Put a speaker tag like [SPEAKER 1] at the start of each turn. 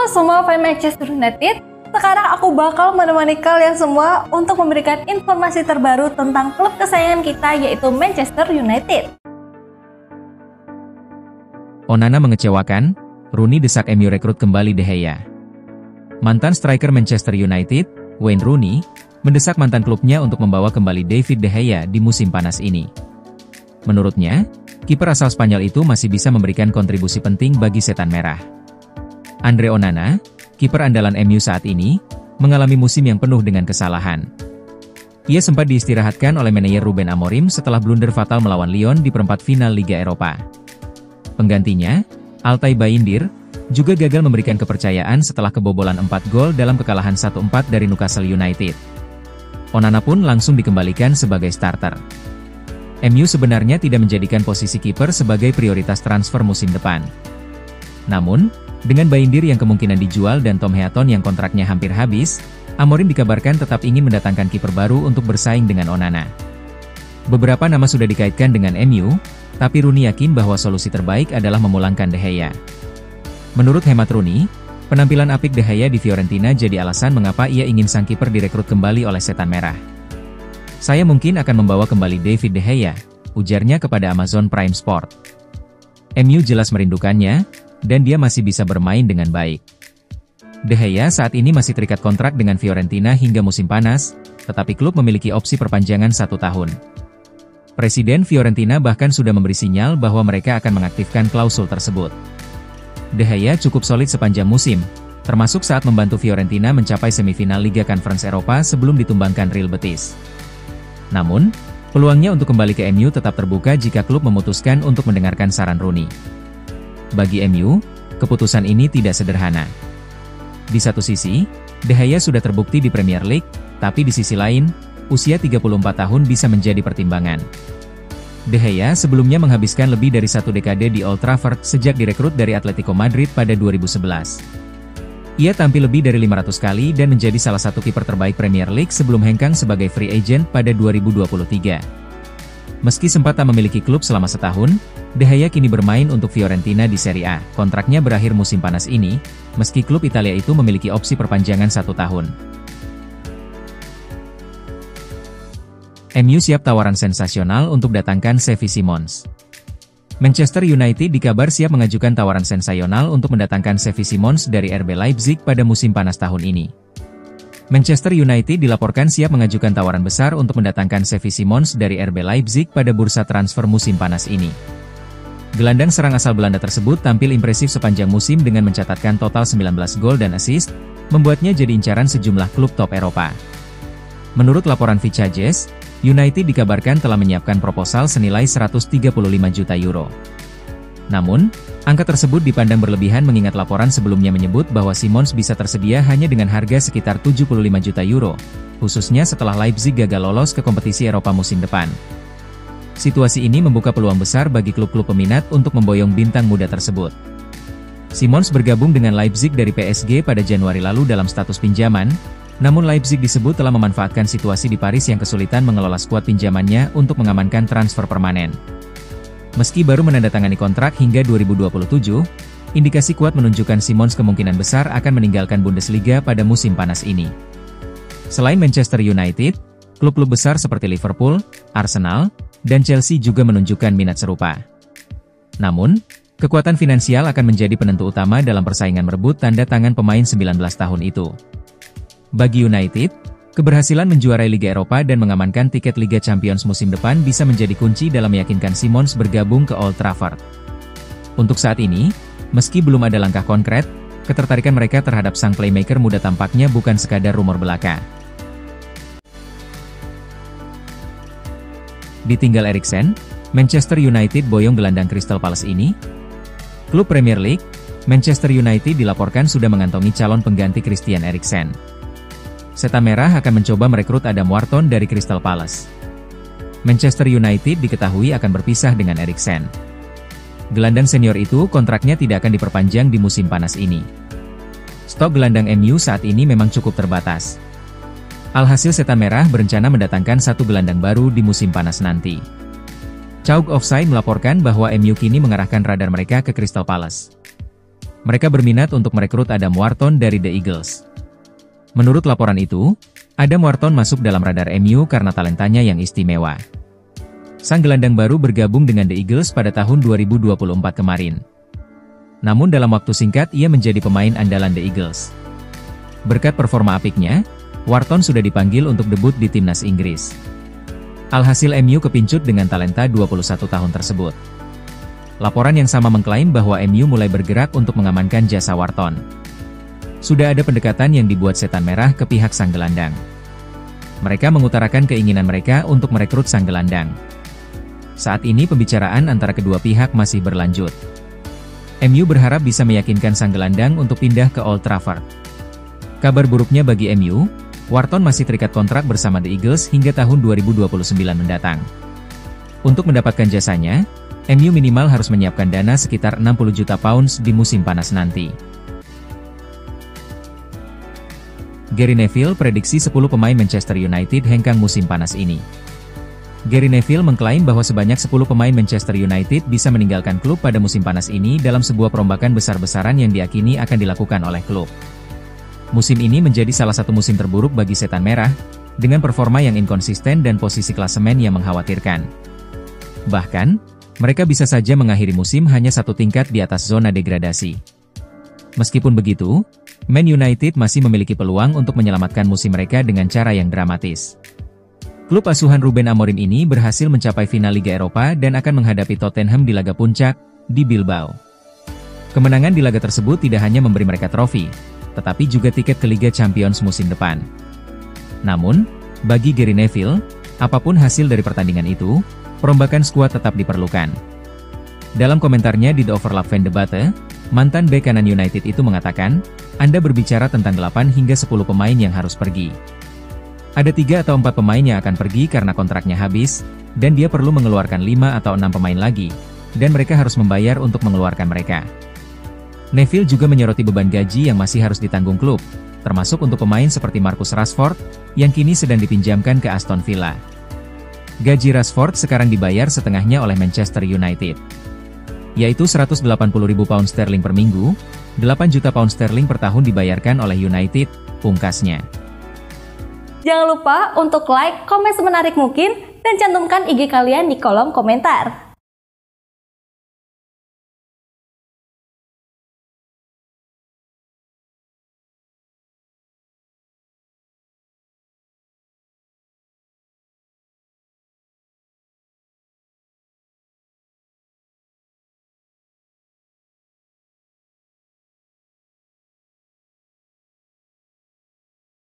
[SPEAKER 1] semua fans Manchester United, sekarang aku bakal menemani kalian semua untuk memberikan informasi terbaru tentang klub kesayangan kita yaitu Manchester United.
[SPEAKER 2] Onana mengecewakan, Rooney desak MU rekrut kembali De Gea. Mantan striker Manchester United, Wayne Rooney, mendesak mantan klubnya untuk membawa kembali David De Gea di musim panas ini. Menurutnya, kiper asal Spanyol itu masih bisa memberikan kontribusi penting bagi setan merah. Andre Onana, kiper andalan MU saat ini, mengalami musim yang penuh dengan kesalahan. Ia sempat diistirahatkan oleh manajer Ruben Amorim setelah blunder fatal melawan Lyon di perempat final Liga Eropa. Penggantinya, Altay Bayindir, juga gagal memberikan kepercayaan setelah kebobolan 4 gol dalam kekalahan 1-4 dari Newcastle United. Onana pun langsung dikembalikan sebagai starter. MU sebenarnya tidak menjadikan posisi kiper sebagai prioritas transfer musim depan. Namun, dengan Bayindir yang kemungkinan dijual dan Tom Heaton yang kontraknya hampir habis, Amorim dikabarkan tetap ingin mendatangkan kiper baru untuk bersaing dengan Onana. Beberapa nama sudah dikaitkan dengan MU, tapi Rooney yakin bahwa solusi terbaik adalah memulangkan De Gea. Menurut hemat Rooney, penampilan apik De Gea di Fiorentina jadi alasan mengapa ia ingin sang kiper direkrut kembali oleh setan merah. Saya mungkin akan membawa kembali David De Gea, ujarnya kepada Amazon Prime Sport. MU jelas merindukannya, dan dia masih bisa bermain dengan baik. De Gea saat ini masih terikat kontrak dengan Fiorentina hingga musim panas, tetapi klub memiliki opsi perpanjangan 1 tahun. Presiden Fiorentina bahkan sudah memberi sinyal bahwa mereka akan mengaktifkan klausul tersebut. De Gea cukup solid sepanjang musim, termasuk saat membantu Fiorentina mencapai semifinal Liga Conference Eropa sebelum ditumbangkan Real Betis. Namun, peluangnya untuk kembali ke MU tetap terbuka jika klub memutuskan untuk mendengarkan saran Rooney. Bagi MU, keputusan ini tidak sederhana. Di satu sisi, De Gea sudah terbukti di Premier League, tapi di sisi lain, usia 34 tahun bisa menjadi pertimbangan. De Gea sebelumnya menghabiskan lebih dari 1 dekade di Old Trafford sejak direkrut dari Atletico Madrid pada 2011. Ia tampil lebih dari 500 kali dan menjadi salah satu kiper terbaik Premier League sebelum hengkang sebagai free agent pada 2023. Meski sempat tak memiliki klub selama setahun, De Gea kini bermain untuk Fiorentina di Serie A. Kontraknya berakhir musim panas ini, meski klub Italia itu memiliki opsi perpanjangan 1 tahun. MU siap tawaran sensasional untuk datangkan Xavi Simons. Manchester United dikabar siap mengajukan tawaran sensasional untuk mendatangkan Xavi Simons dari RB Leipzig pada musim panas tahun ini. Manchester United dilaporkan siap mengajukan tawaran besar untuk mendatangkan Xavi Simons dari RB Leipzig pada bursa transfer musim panas ini. Gelandang serang asal Belanda tersebut tampil impresif sepanjang musim dengan mencatatkan total 19 gol dan assist, membuatnya jadi incaran sejumlah klub top Eropa. Menurut laporan Vichages, United dikabarkan telah menyiapkan proposal senilai 135 juta euro. Namun, angka tersebut dipandang berlebihan mengingat laporan sebelumnya menyebut bahwa Simons bisa tersedia hanya dengan harga sekitar 75 juta euro, khususnya setelah Leipzig gagal lolos ke kompetisi Eropa musim depan. Situasi ini membuka peluang besar bagi klub-klub peminat untuk memboyong bintang muda tersebut. Simons bergabung dengan Leipzig dari PSG pada Januari lalu dalam status pinjaman, namun Leipzig disebut telah memanfaatkan situasi di Paris yang kesulitan mengelola skuad pinjamannya untuk mengamankan transfer permanen. Meski baru menandatangani kontrak hingga 2027, indikasi kuat menunjukkan Simons kemungkinan besar akan meninggalkan Bundesliga pada musim panas ini. Selain Manchester United, klub-klub besar seperti Liverpool, Arsenal, dan Chelsea juga menunjukkan minat serupa. Namun, kekuatan finansial akan menjadi penentu utama dalam persaingan merebut tanda tangan pemain 19 tahun itu. Bagi United, keberhasilan menjuarai Liga Eropa dan mengamankan tiket Liga Champions musim depan bisa menjadi kunci dalam meyakinkan Simons bergabung ke Old Trafford. Untuk saat ini, meski belum ada langkah konkret, ketertarikan mereka terhadap sang playmaker muda tampaknya bukan sekadar rumor belaka. Ditinggal Eriksen, Manchester United boyong gelandang Crystal Palace ini. Klub Premier League, Manchester United dilaporkan sudah mengantongi calon pengganti Christian Eriksen. Setan Merah akan mencoba merekrut Adam Wharton dari Crystal Palace. Manchester United diketahui akan berpisah dengan Eriksen. Gelandang senior itu kontraknya tidak akan diperpanjang di musim panas ini. Stok gelandang MU saat ini memang cukup terbatas. Alhasil Setan Merah berencana mendatangkan 1 gelandang baru di musim panas nanti. Chauk Offside melaporkan bahwa MU kini mengarahkan radar mereka ke Crystal Palace. Mereka berminat untuk merekrut Adam Wharton dari The Eagles. Menurut laporan itu, Adam Wharton masuk dalam radar MU karena talentanya yang istimewa. Sang gelandang baru bergabung dengan The Eagles pada tahun 2024 kemarin. Namun dalam waktu singkat ia menjadi pemain andalan The Eagles. Berkat performa apiknya, Wharton sudah dipanggil untuk debut di timnas Inggris. Alhasil MU kepincut dengan talenta 21 tahun tersebut. Laporan yang sama mengklaim bahwa MU mulai bergerak untuk mengamankan jasa Wharton. Sudah ada pendekatan yang dibuat Setan Merah ke pihak sang gelandang. Mereka mengutarakan keinginan mereka untuk merekrut sang gelandang. Saat ini pembicaraan antara kedua pihak masih berlanjut. MU berharap bisa meyakinkan sang gelandang untuk pindah ke Old Trafford. Kabar buruknya bagi MU, Wharton masih terikat kontrak bersama The Eagles hingga tahun 2029 mendatang. Untuk mendapatkan jasanya, MU minimal harus menyiapkan dana sekitar 60 juta pounds di musim panas nanti. Gary Neville prediksi 10 pemain Manchester United hengkang musim panas ini. Gary Neville mengklaim bahwa sebanyak 10 pemain Manchester United bisa meninggalkan klub pada musim panas ini dalam sebuah perombakan besar-besaran yang diyakini akan dilakukan oleh klub. Musim ini menjadi salah satu musim terburuk bagi Setan Merah, dengan performa yang inkonsisten dan posisi klasemen yang mengkhawatirkan. Bahkan, mereka bisa saja mengakhiri musim hanya satu tingkat di atas zona degradasi. Meskipun begitu, Man United masih memiliki peluang untuk menyelamatkan musim mereka dengan cara yang dramatis. Klub asuhan Ruben Amorim ini berhasil mencapai final Liga Eropa dan akan menghadapi Tottenham di laga puncak, di Bilbao. Kemenangan di laga tersebut tidak hanya memberi mereka trofi, tetapi juga tiket ke Liga Champions musim depan. Namun, bagi Gary Neville, apapun hasil dari pertandingan itu, perombakan skuad tetap diperlukan. Dalam komentarnya di The Overlap Fan Debate, mantan bek kanan United itu mengatakan, Anda berbicara tentang 8 hingga 10 pemain yang harus pergi. Ada 3 atau 4 pemain yang akan pergi karena kontraknya habis, dan dia perlu mengeluarkan 5 atau 6 pemain lagi, dan mereka harus membayar untuk mengeluarkan mereka. Neville juga menyoroti beban gaji yang masih harus ditanggung klub, termasuk untuk pemain seperti Marcus Rashford, yang kini sedang dipinjamkan ke Aston Villa. Gaji Rashford sekarang dibayar setengahnya oleh Manchester United, yaitu 180.000 pound sterling per minggu, 8 juta pound sterling per tahun dibayarkan oleh United, pungkasnya.
[SPEAKER 1] Jangan lupa untuk like, komen semenarik mungkin, dan cantumkan IG kalian di kolom komentar.